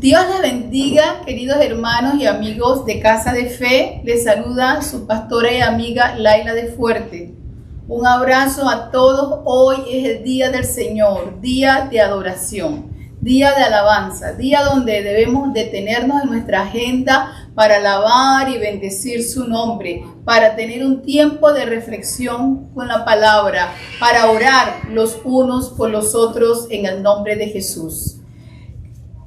Dios les bendiga, queridos hermanos y amigos de Casa de Fe. Les saluda su pastora y amiga Laila de Fuerte. Un abrazo a todos. Hoy es el día del Señor, día de adoración, día de alabanza, día donde debemos detenernos en nuestra agenda para alabar y bendecir su nombre, para tener un tiempo de reflexión con la palabra, para orar los unos por los otros en el nombre de Jesús.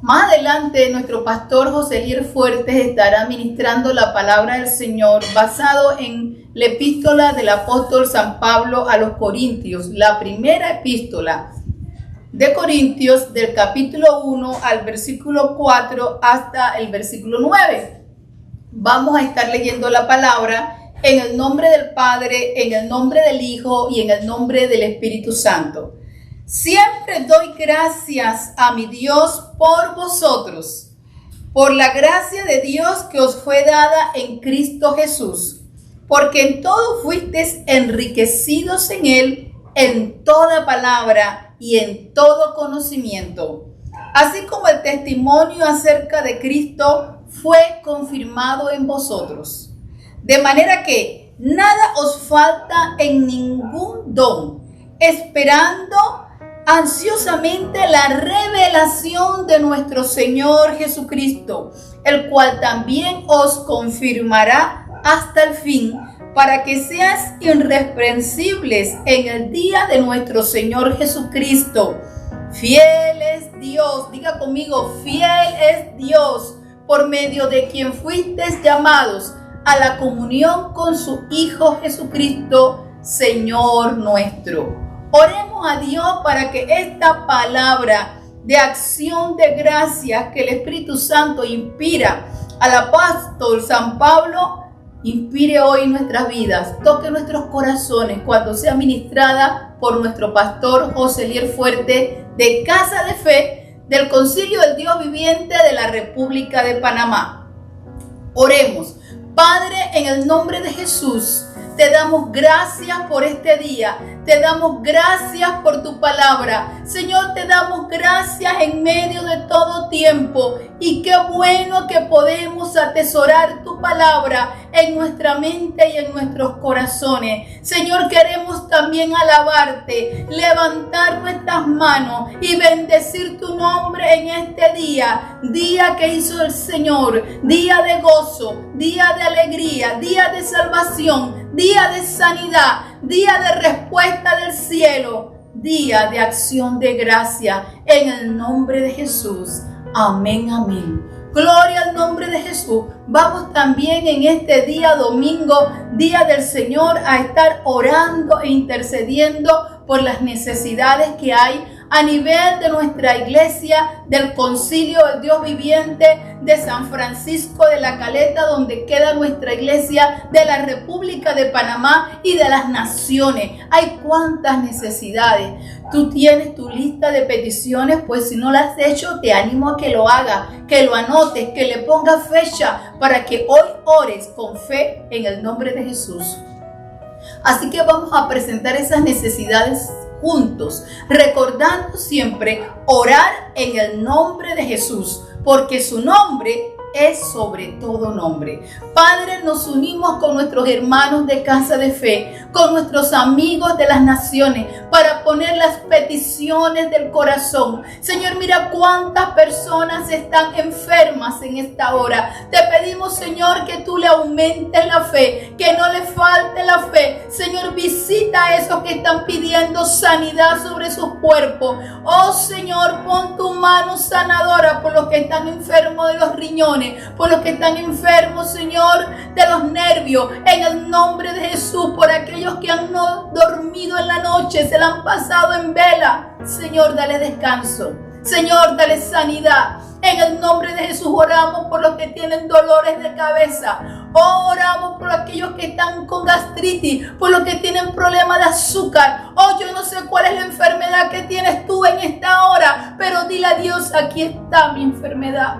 Más adelante, nuestro pastor Joselier Fuertes estará ministrando la palabra del Señor basado en la epístola del apóstol San Pablo a los Corintios, la primera epístola de Corintios del capítulo 1 al versículo 4 hasta el versículo 9. Vamos a estar leyendo la palabra en el nombre del Padre, en el nombre del Hijo y en el nombre del Espíritu Santo. Siempre doy gracias a mi Dios por vosotros, por la gracia de Dios que os fue dada en Cristo Jesús, porque en todo fuisteis enriquecidos en Él, en toda palabra y en todo conocimiento, así como el testimonio acerca de Cristo fue confirmado en vosotros, de manera que nada os falta en ningún don, esperando ansiosamente la revelación de nuestro Señor Jesucristo, el cual también os confirmará hasta el fin, para que seas irreprensibles en el día de nuestro Señor Jesucristo. Fiel es Dios, diga conmigo, fiel es Dios, por medio de quien fuisteis llamados a la comunión con su Hijo Jesucristo, Señor nuestro. Oremos a Dios para que esta palabra de acción de gracias que el Espíritu Santo inspira al apóstol San Pablo, inspire hoy nuestras vidas, toque nuestros corazones cuando sea ministrada por nuestro pastor Joselier Fuerte de Casa de Fe del Concilio del Dios Viviente de la República de Panamá. Oremos. Padre, en el nombre de Jesús, te damos gracias por este día. Te damos gracias por tu palabra. Señor, te damos gracias en medio de todo tiempo. Y qué bueno que podemos atesorar tu palabra en nuestra mente y en nuestros corazones. Señor, queremos también alabarte, levantar nuestras manos y bendecir tu nombre en este día. Día que hizo el Señor, día de gozo, día de alegría, día de salvación, día de sanidad, día de respuesta del cielo, día de acción de gracia en el nombre de Jesús. Amén, amén. Gloria al nombre de Jesús. Vamos también en este día domingo, día del Señor, a estar orando e intercediendo por las necesidades que hay a nivel de nuestra iglesia, del Concilio del Dios Viviente de San Francisco de la Caleta, donde queda nuestra iglesia, de la República de Panamá y de las naciones. Hay cuántas necesidades. Tú tienes tu lista de peticiones, pues si no la has hecho, te animo a que lo hagas, que lo anotes, que le pongas fecha para que hoy ores con fe en el nombre de Jesús. Así que vamos a presentar esas necesidades juntos, recordando siempre orar en el nombre de Jesús, porque su nombre es sobre todo nombre. Padre, nos unimos con nuestros hermanos de Casa de Fe, con nuestros amigos de las naciones, para poner las peticiones del corazón. Señor, mira cuántas personas están enfermas en esta hora. Te pedimos, Señor, que tú le aumentes la fe, que no le falte la fe. Señor, visita a esos que están pidiendo sanidad sobre sus cuerpos. Oh Señor, pon tu mano sanadora por los que están enfermos de los riñones, por los que están enfermos, Señor, de los nervios, en el nombre de Jesús, por aquellos que han no dormido en la noche, se la han pasado en vela. Señor, dale descanso. Señor, dale sanidad. En el nombre de Jesús oramos por los que tienen dolores de cabeza. Ora oramos por aquellos que están con gastritis, por los que tienen problemas de azúcar. Oh, yo no sé cuál es la enfermedad que tienes tú en esta hora, pero dile a Dios, aquí está mi enfermedad.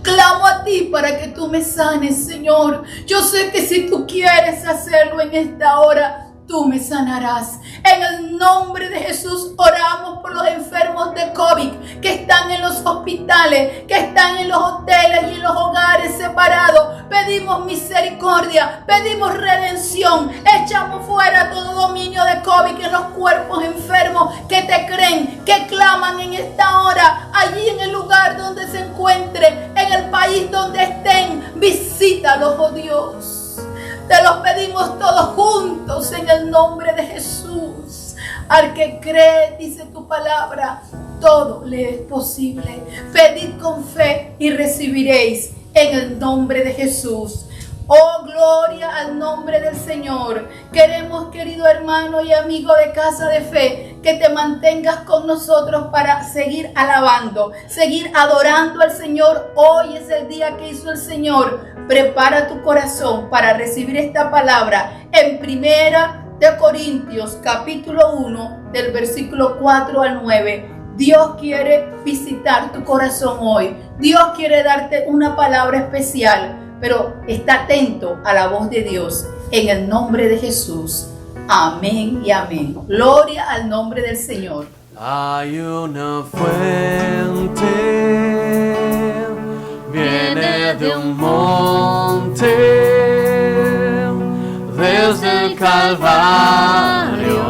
Clamo a ti para que tú me sanes, Señor. Yo sé que si tú quieres hacerlo en esta hora, tú me sanarás. En el nombre de Jesús oramos por los enfermos de COVID que están en los hospitales, que están en los hoteles y en los hogares separados. Pedimos misericordia, pedimos redención. Echamos fuera todo dominio de COVID en los cuerpos enfermos que te creen, que claman en esta hora, allí en el lugar donde se encuentre, en el país donde estén. Visítalos, oh Dios. Te los pedimos todos juntos en el nombre de Jesús. Al que cree, dice tu palabra, todo le es posible. Pedid con fe y recibiréis en el nombre de Jesús. Oh, gloria al nombre del Señor. Queremos, querido hermano y amigo de Casa de Fe, que te mantengas con nosotros para seguir alabando, seguir adorando al Señor. Hoy es el día que hizo el Señor. Prepara tu corazón para recibir esta palabra en Primera de Corintios, capítulo 1, del versículo 4 al 9. Dios quiere visitar tu corazón hoy. Dios quiere darte una palabra especial. Pero está atento a la voz de Dios en el nombre de Jesús. Amén y amén. Gloria al nombre del Señor. Hay una fuente, viene de un monte, desde el Calvario,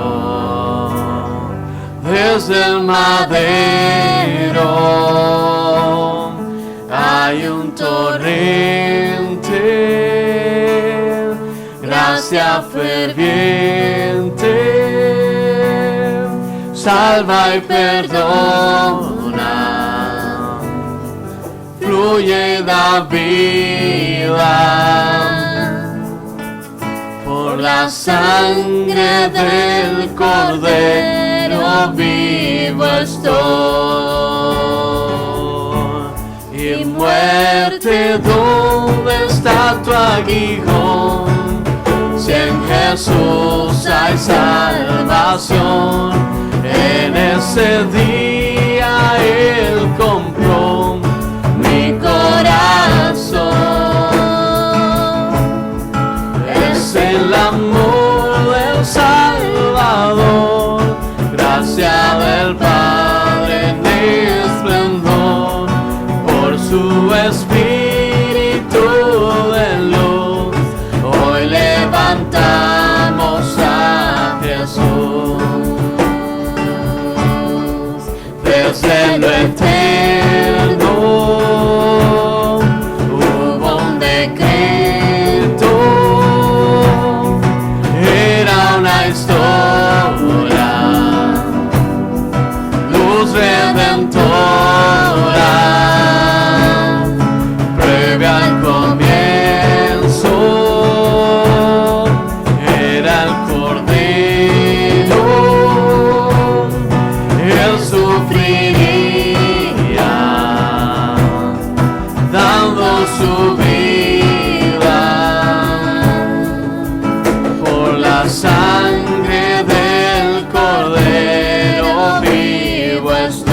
desde el madero. Hay un torrente, gracia ferviente, salva y perdona, fluye da vida, por la sangre del Cordero vivo estoy. Y muerte, ¿dónde está tu aguijón? Si en Jesús hay salvación, en ese día Él compró mi corazón. Es el amor del Salvador, gracia del Padre en esplendor, por su Espíritu de luz, hoy levantamos a Jesús. Desde lo eterno hubo un decreto, era una historia, luz redentora, previa al comienzo, era el Cordero, Él sufriría, dando su vida, por la sangre del Cordero vivo estoy.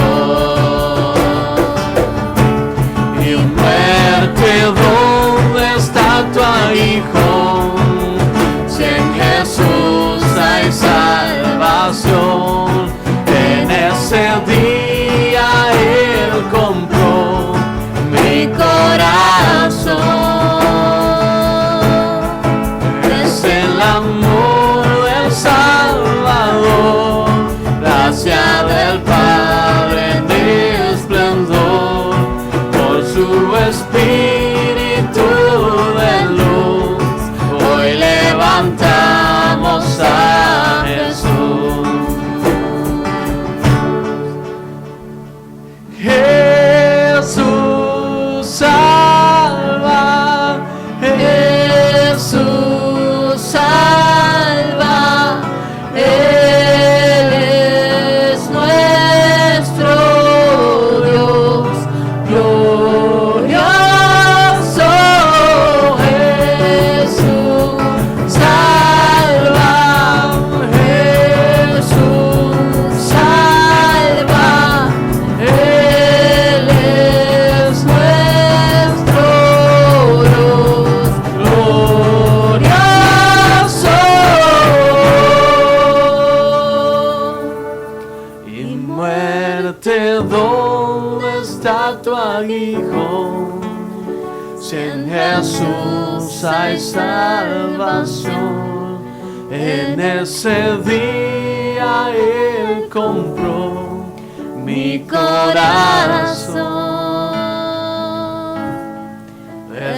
Y muerte, ¿dónde está tu aguijón? Si en Jesús hay salvación, en ese día Él compró mi corazón. Es el amor del Salvador, gracia del Padre en esplendor, por su Espíritu de luz, hay salvación. En ese día Él compró mi corazón.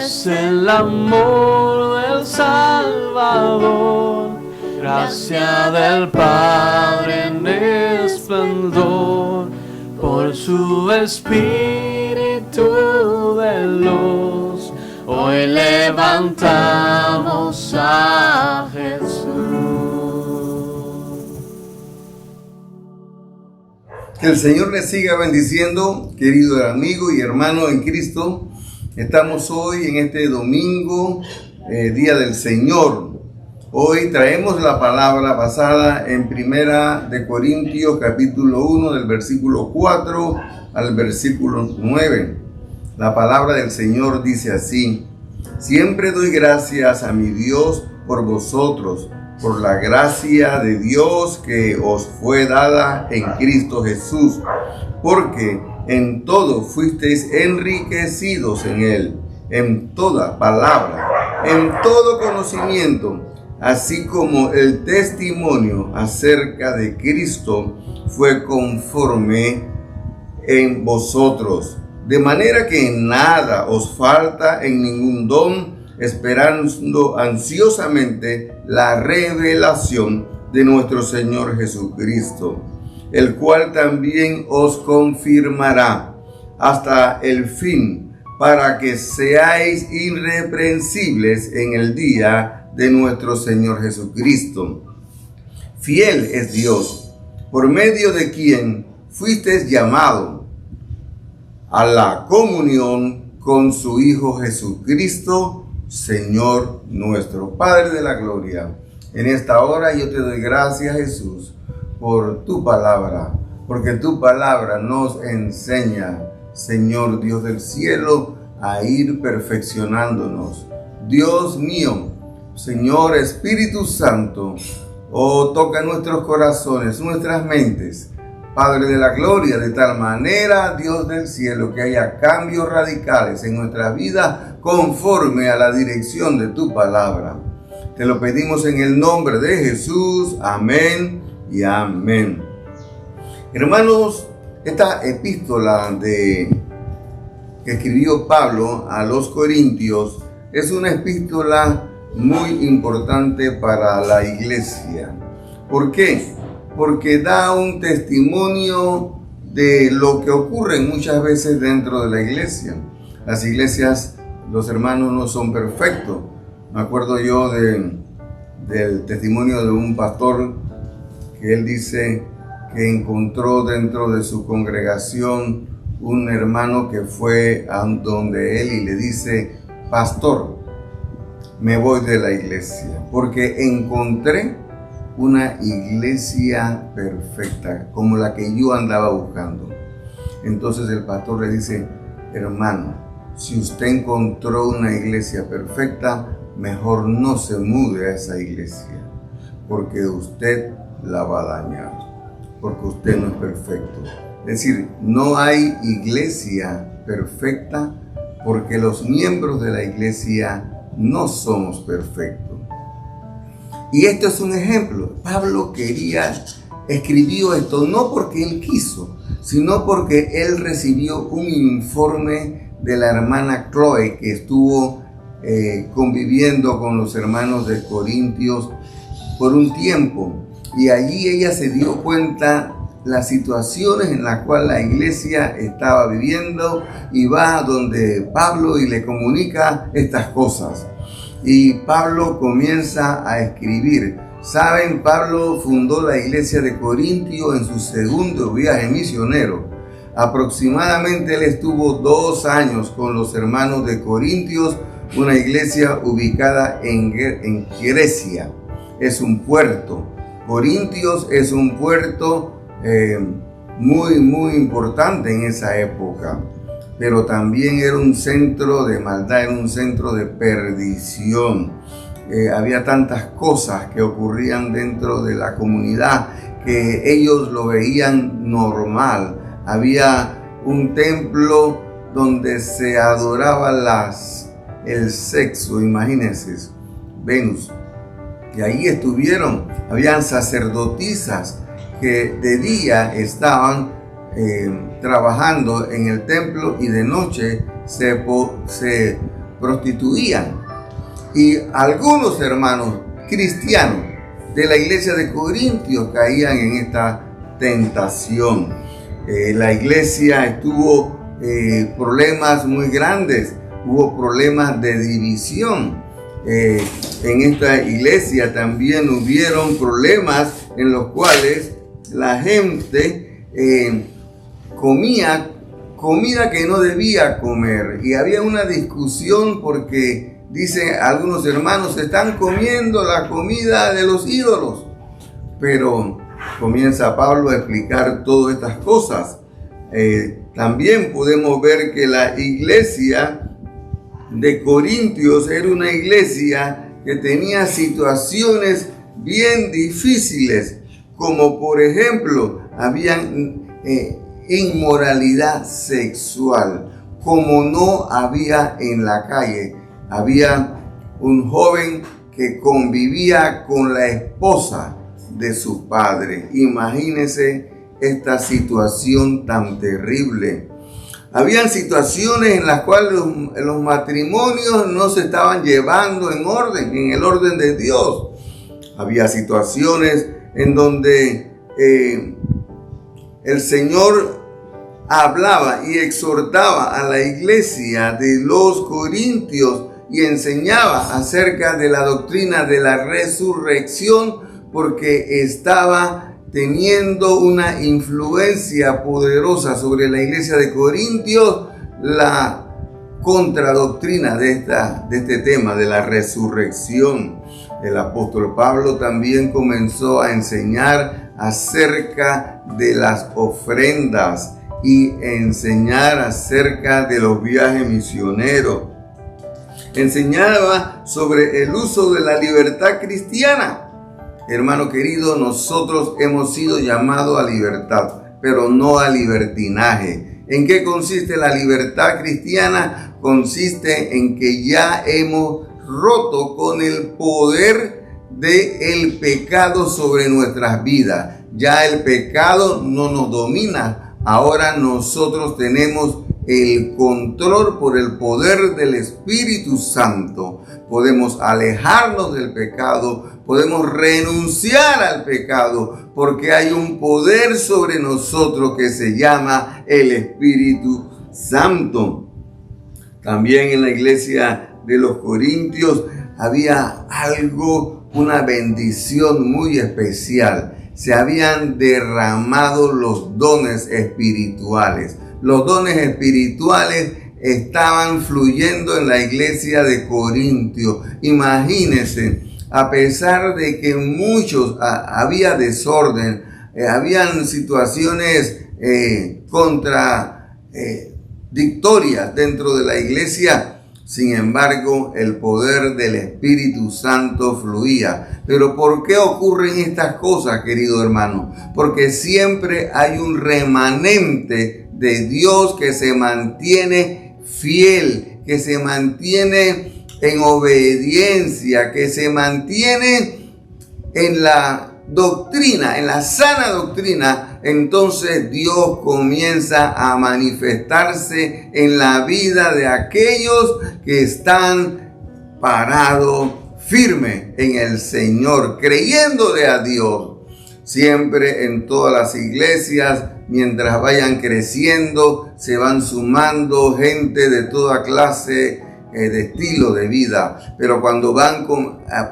Es el amor del Salvador, gracia del Padre en esplendor, por su Espíritu de luz, hoy levantamos a Jesús. Que el Señor les siga bendiciendo, querido amigo y hermano en Cristo. Estamos hoy en este domingo, Día del Señor. Hoy traemos la palabra basada en 1 de Corintios capítulo 1 del versículo 4 al versículo 9. La palabra del Señor dice así: siempre doy gracias a mi Dios por vosotros, por la gracia de Dios que os fue dada en Cristo Jesús, porque en todo fuisteis enriquecidos en Él, en toda palabra, en todo conocimiento, así como el testimonio acerca de Cristo fue conforme en vosotros, de manera que en nada os falta en ningún don, esperando ansiosamente la revelación de nuestro Señor Jesucristo, el cual también os confirmará hasta el fin, para que seáis irreprensibles en el día de nuestro Señor Jesucristo. Fiel es Dios, por medio de quien fuisteis llamados a la comunión con su Hijo Jesucristo, Señor nuestro. Padre de la gloria, en esta hora yo te doy gracias, Jesús, por tu palabra, porque tu palabra nos enseña, Señor Dios del cielo, a ir perfeccionándonos. Dios mío, Señor Espíritu Santo, toca nuestros corazones, nuestras mentes, Padre de la gloria, de tal manera, Dios del cielo, que haya cambios radicales en nuestra vida conforme a la dirección de tu palabra. Te lo pedimos en el nombre de Jesús. Amén y amén. Hermanos, esta epístola que escribió Pablo a los Corintios es una epístola muy importante para la iglesia. ¿Por qué? Porque da un testimonio de lo que ocurre muchas veces dentro de la iglesia. Las iglesias, los hermanos no son perfectos. Me acuerdo yo del testimonio de un pastor que él dice que encontró dentro de su congregación un hermano que fue a donde él y le dice: pastor, me voy de la iglesia porque encontré una iglesia perfecta como la que yo andaba buscando. Entonces el pastor le dice: hermano, si usted encontró una iglesia perfecta, mejor no se mude a esa iglesia, porque usted la va a dañar, porque usted no es perfecto. Es decir, no hay iglesia perfecta porque los miembros de la iglesia no somos perfectos. Y esto es un ejemplo. Pablo escribió esto no porque él quiso, sino porque él recibió un informe de la hermana Chloe, que estuvo conviviendo con los hermanos de Corintios por un tiempo. Y allí ella se dio cuenta las situaciones en las cuales la iglesia estaba viviendo, y va donde Pablo y le comunica estas cosas. Y Pablo comienza a escribir. Saben, Pablo fundó la iglesia de Corintio en su segundo viaje misionero. Aproximadamente él estuvo 2 años con los hermanos de Corintios, una iglesia ubicada en Grecia. Es un puerto. Corintios es un puerto muy importante en esa época. Pero también era un centro de maldad, era un centro de perdición. Había tantas cosas que ocurrían dentro de la comunidad que ellos lo veían normal. Había un templo donde se adoraban el sexo, imagínense, Venus. Y ahí estuvieron, habían sacerdotisas que de día estaban trabajando en el templo y de noche se prostituían. Y algunos hermanos cristianos de la iglesia de Corintios caían en esta tentación. La iglesia tuvo problemas muy grandes, hubo problemas de división. En esta iglesia también hubieron problemas en los cuales la gente comía comida que no debía comer, y había una discusión porque dicen algunos hermanos, se están comiendo la comida de los ídolos. Pero comienza Pablo a explicar todas estas cosas. También podemos ver que la iglesia de Corintios era una iglesia que tenía situaciones bien difíciles, como por ejemplo, habían inmoralidad sexual, como no había en la calle. Había un joven que convivía con la esposa de su padre. Imagínense esta situación tan terrible. Habían situaciones en las cuales los matrimonios no se estaban llevando en orden, en el orden de Dios. Había situaciones en donde el Señor hablaba y exhortaba a la iglesia de los Corintios y enseñaba acerca de la doctrina de la resurrección, porque estaba teniendo una influencia poderosa sobre la iglesia de Corintios la contradoctrina de este tema de la resurrección. El apóstol Pablo también comenzó a enseñar acerca de las ofrendas y enseñar acerca de los viajes misioneros. Enseñaba sobre el uso de la libertad cristiana. Hermano querido, nosotros hemos sido llamados a libertad, pero no a libertinaje. ¿En qué consiste la libertad cristiana? Consiste en que ya hemos roto con el poder del pecado sobre nuestras vidas. Ya el pecado no nos domina. Ahora nosotros tenemos el control por el poder del Espíritu Santo. Podemos alejarnos del pecado, podemos renunciar al pecado, porque hay un poder sobre nosotros que se llama el Espíritu Santo. También en la iglesia de los Corintios había algo, una bendición muy especial. Se habían derramado los dones espirituales. Los dones espirituales estaban fluyendo en la iglesia de Corintios. Imagínense, a pesar de que muchos había desorden, habían situaciones contradictorias dentro de la iglesia. Sin embargo, el poder del Espíritu Santo fluía. Pero ¿por qué ocurren estas cosas, querido hermano? Porque siempre hay un remanente de Dios que se mantiene fiel, que se mantiene en obediencia, que se mantiene en la doctrina, en la sana doctrina. Entonces Dios comienza a manifestarse en la vida de aquellos que están parados firme en el Señor, creyéndole a Dios. Siempre en todas las iglesias, mientras vayan creciendo, se van sumando gente de toda clase de estilo de vida. Pero cuando van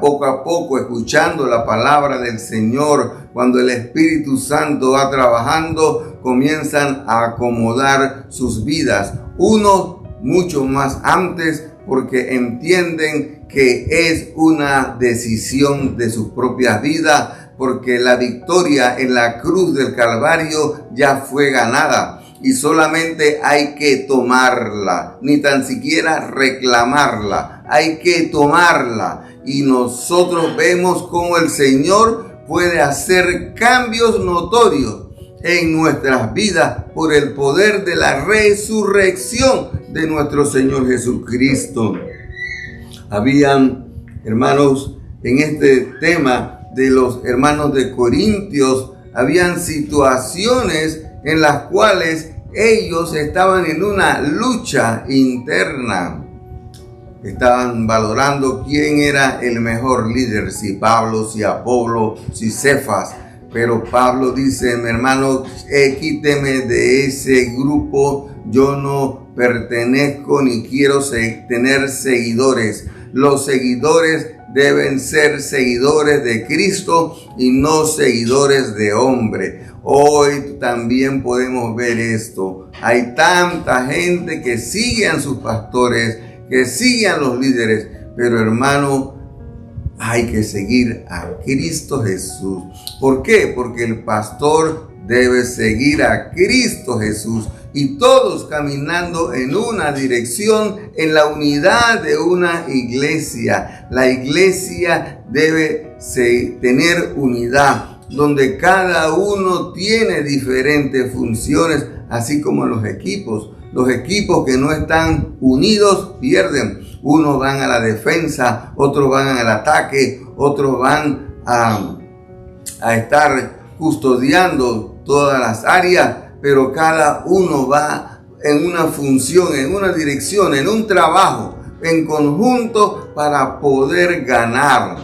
poco a poco escuchando la palabra del Señor, cuando el Espíritu Santo va trabajando, comienzan a acomodar sus vidas. Unos mucho más antes, porque entienden que es una decisión de sus propias vidas, porque la victoria en la cruz del Calvario ya fue ganada y solamente hay que tomarla, ni tan siquiera reclamarla, hay que tomarla. Y nosotros vemos cómo el Señor puede hacer cambios notorios en nuestras vidas por el poder de la resurrección de nuestro Señor Jesucristo. Habían, hermanos, en este tema de los hermanos de Corintios, habían situaciones en las cuales ellos estaban en una lucha interna. Estaban valorando quién era el mejor líder, si Pablo, si Apolo, si Cefas. Pero Pablo dice, mi hermano, quíteme de ese grupo, yo no pertenezco ni quiero tener seguidores. Los seguidores deben ser seguidores de Cristo y no seguidores de hombre. Hoy también podemos ver esto. Hay tanta gente que sigue a sus pastores, que sigue a los líderes, pero hermano, hay que seguir a Cristo Jesús. ¿Por qué? Porque el pastor debe seguir a Cristo Jesús y todos caminando en una dirección, en la unidad de una iglesia. La iglesia debe tener unidad, donde cada uno tiene diferentes funciones, así como los equipos. Los equipos que no están unidos pierden. Unos van a la defensa, otros van al ataque, otros van a estar custodiando todas las áreas, pero cada uno va en una función, en una dirección, en un trabajo, en conjunto para poder ganar.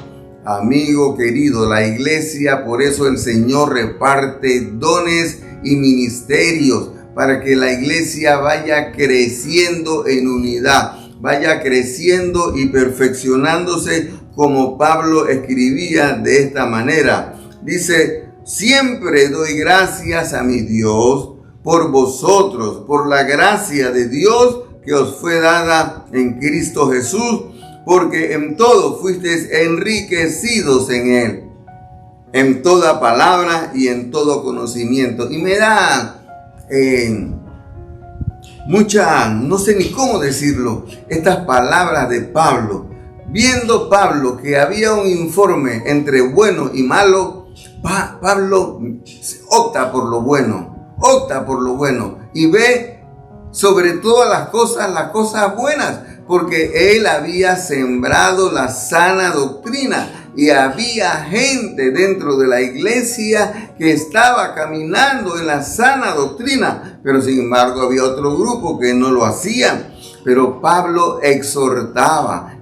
Amigo querido, la iglesia, por eso el Señor reparte dones y ministerios, para que la iglesia vaya creciendo en unidad, vaya creciendo y perfeccionándose, como Pablo escribía de esta manera. Dice, siempre doy gracias a mi Dios por vosotros, por la gracia de Dios que os fue dada en Cristo Jesús, porque en todo fuisteis enriquecidos en Él, en toda palabra y en todo conocimiento. Y me da no sé ni cómo decirlo, estas palabras de Pablo. Viendo Pablo que había un informe entre bueno y malo, Pablo opta por lo bueno y ve sobre todas las cosas buenas, porque él había sembrado la sana doctrina. Y había gente dentro de la iglesia que estaba caminando en la sana doctrina, pero sin embargo había otro grupo que no lo hacían. Pero Pablo exhortaba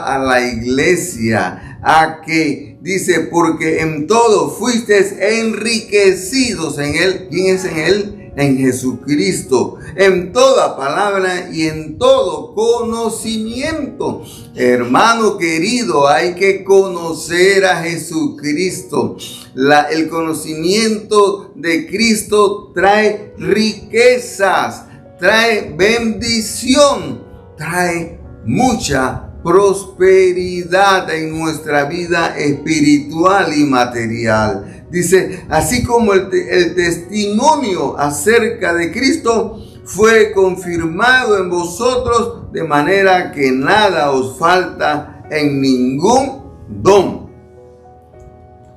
a la iglesia a que, dice, porque en todo fuisteis enriquecidos en Él. ¿Quién es en Él? En Jesucristo, en toda palabra y en todo conocimiento. Hermano querido, hay que conocer a Jesucristo. El conocimiento de Cristo trae riquezas, trae bendición, trae mucha prosperidad en nuestra vida espiritual y material. Dice, así como el testimonio acerca de Cristo fue confirmado en vosotros, de manera que nada os falta en ningún don,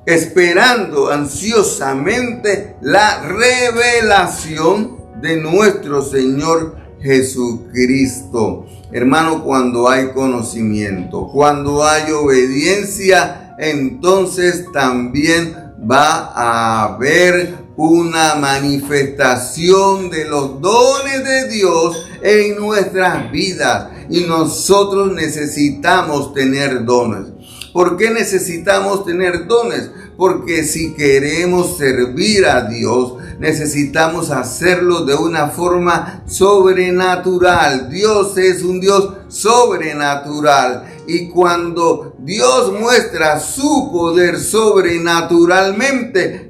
esperando ansiosamente la revelación de nuestro Señor Jesucristo. Hermano, cuando hay conocimiento, cuando hay obediencia, entonces también va a haber una manifestación de los dones de Dios en nuestras vidas. Y nosotros necesitamos tener dones. ¿Por qué necesitamos tener dones? Porque si queremos servir a Dios, necesitamos hacerlo de una forma sobrenatural. Dios es un Dios sobrenatural. Y cuando Dios muestra su poder sobrenaturalmente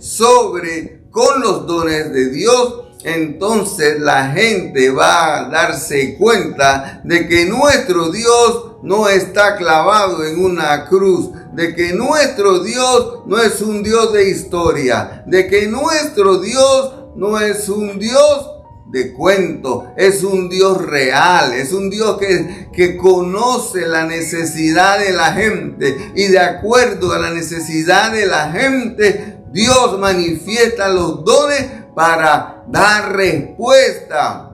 con los dones de Dios, entonces la gente va a darse cuenta de que nuestro Dios no está clavado en una cruz, de que nuestro Dios no es un Dios de historia, de que nuestro Dios no es un Dios de cuento, es un Dios real, es un Dios que conoce la necesidad de la gente, y de acuerdo a la necesidad de la gente, Dios manifiesta los dones para dar respuesta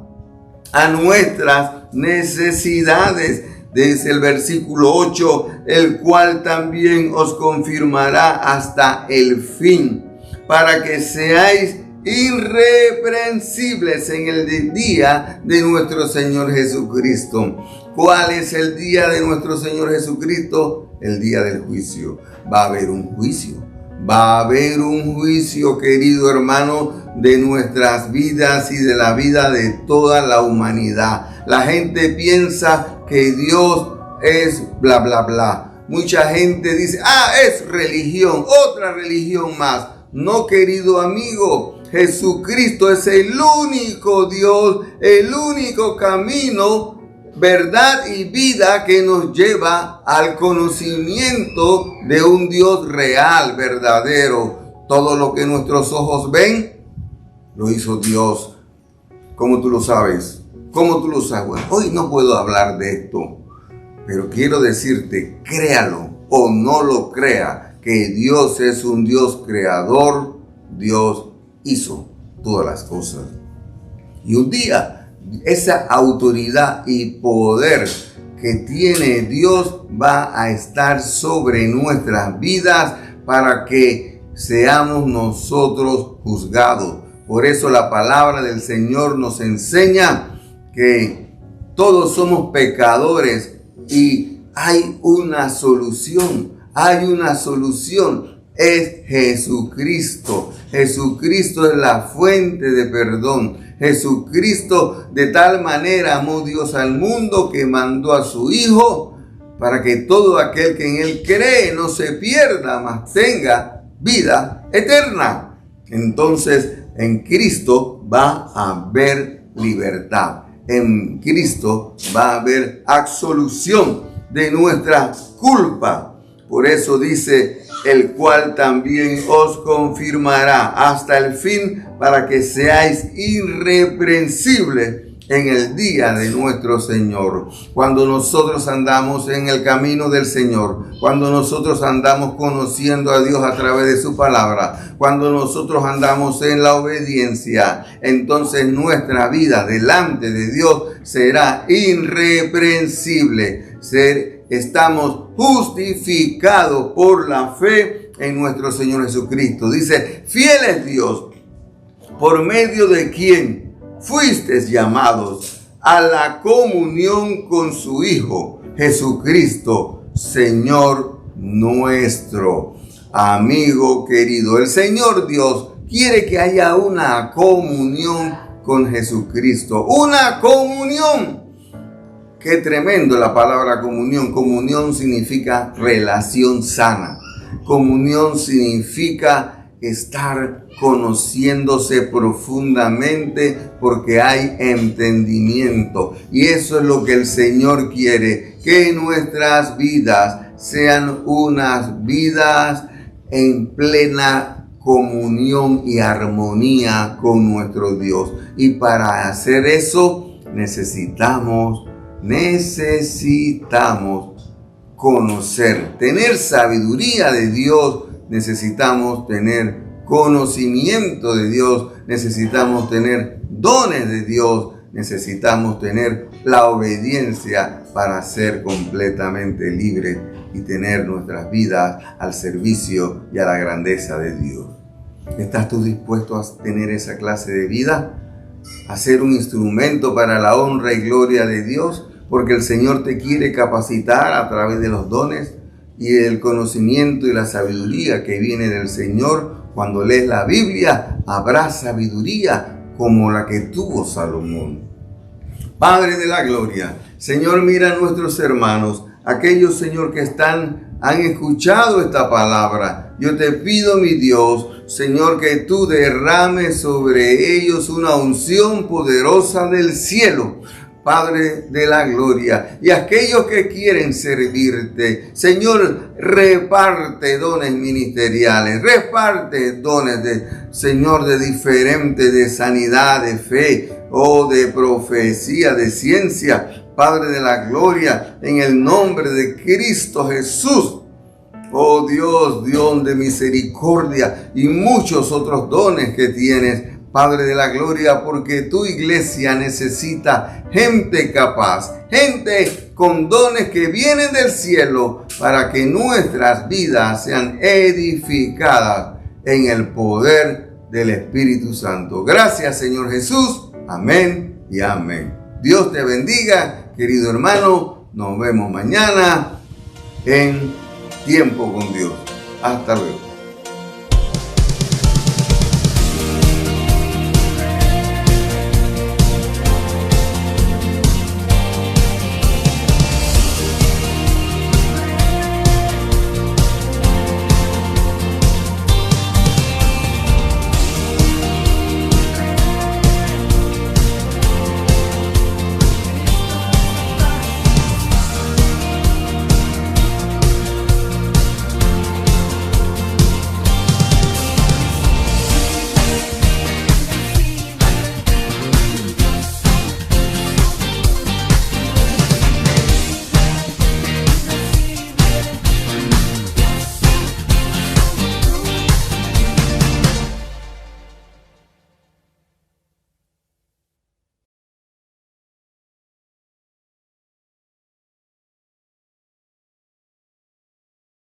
a nuestras necesidades. Dice el versículo 8, el cual también os confirmará hasta el fin, para que seáis irreprensibles en el día de nuestro Señor Jesucristo. ¿Cuál es el día de nuestro Señor Jesucristo? El día del juicio. Va a haber un juicio. Va a haber un juicio, querido hermano, de nuestras vidas y de la vida de toda la humanidad. La gente piensa que Dios es bla, bla, bla. Mucha gente dice, es religión, otra religión más. No, querido amigo, Jesucristo es el único Dios, el único camino, verdad y vida que nos lleva al conocimiento de un Dios real, verdadero. Todo lo que nuestros ojos ven, lo hizo Dios. ¿Cómo tú lo sabes? ¿Cómo tú lo sabes? Bueno, hoy no puedo hablar de esto, pero quiero decirte, créalo o no lo crea, que Dios es un Dios creador. Dios hizo todas las cosas. Y un día, esa autoridad y poder que tiene Dios va a estar sobre nuestras vidas para que seamos nosotros juzgados. Por eso la palabra del Señor nos enseña que todos somos pecadores y hay una solución. Hay una solución. Es Jesucristo. Jesucristo es la fuente de perdón. Jesucristo de tal manera amó Dios al mundo que mandó a su Hijo para que todo aquel que en Él cree no se pierda, mas tenga vida eterna. Entonces, en Cristo va a haber libertad. En Cristo va a haber absolución de nuestra culpa. Por eso dice, el cual también os confirmará hasta el fin, para que seáis irreprensibles en el día de nuestro Señor. Cuando nosotros andamos en el camino del Señor, cuando nosotros andamos conociendo a Dios a través de su palabra, cuando nosotros andamos en la obediencia, entonces nuestra vida delante de Dios será irreprensible. Estamos justificados por la fe en nuestro Señor Jesucristo. Dice, fiel es Dios, por medio de quien fuisteis llamados a la comunión con su Hijo, Jesucristo, Señor nuestro. Amigo querido, el Señor Dios quiere que haya una comunión con Jesucristo. Una comunión. Qué tremendo la palabra comunión. Comunión significa relación sana. Comunión significa estar conociéndose profundamente porque hay entendimiento. Y eso es lo que el Señor quiere, que nuestras vidas sean unas vidas en plena comunión y armonía con nuestro Dios. Y para hacer eso necesitamos conocer, tener sabiduría de Dios, necesitamos tener conocimiento de Dios, necesitamos tener dones de Dios, necesitamos tener la obediencia para ser completamente libres y tener nuestras vidas al servicio y a la grandeza de Dios. ¿Estás tú dispuesto a tener esa clase de vida? ¿A ser un instrumento para la honra y gloria de Dios? Porque el Señor te quiere capacitar a través de los dones y el conocimiento y la sabiduría que viene del Señor. Cuando lees la Biblia, habrá sabiduría como la que tuvo Salomón. Padre de la gloria, Señor, mira a nuestros hermanos, aquellos, Señor, que han escuchado esta palabra. Yo te pido, mi Dios, Señor, que tú derrames sobre ellos una unción poderosa del cielo. Padre de la gloria, y aquellos que quieren servirte, Señor, reparte dones ministeriales, reparte dones Señor, de diferente, de sanidad, de fe, de profecía, de ciencia. Padre de la gloria, en el nombre de Cristo Jesús. Oh Dios, Dios de misericordia y muchos otros dones que tienes, Padre de la gloria, porque tu iglesia necesita gente capaz, gente con dones que vienen del cielo para que nuestras vidas sean edificadas en el poder del Espíritu Santo. Gracias, Señor Jesús. Amén y amén. Dios te bendiga, querido hermano. Nos vemos mañana en Tiempo con Dios. Hasta luego.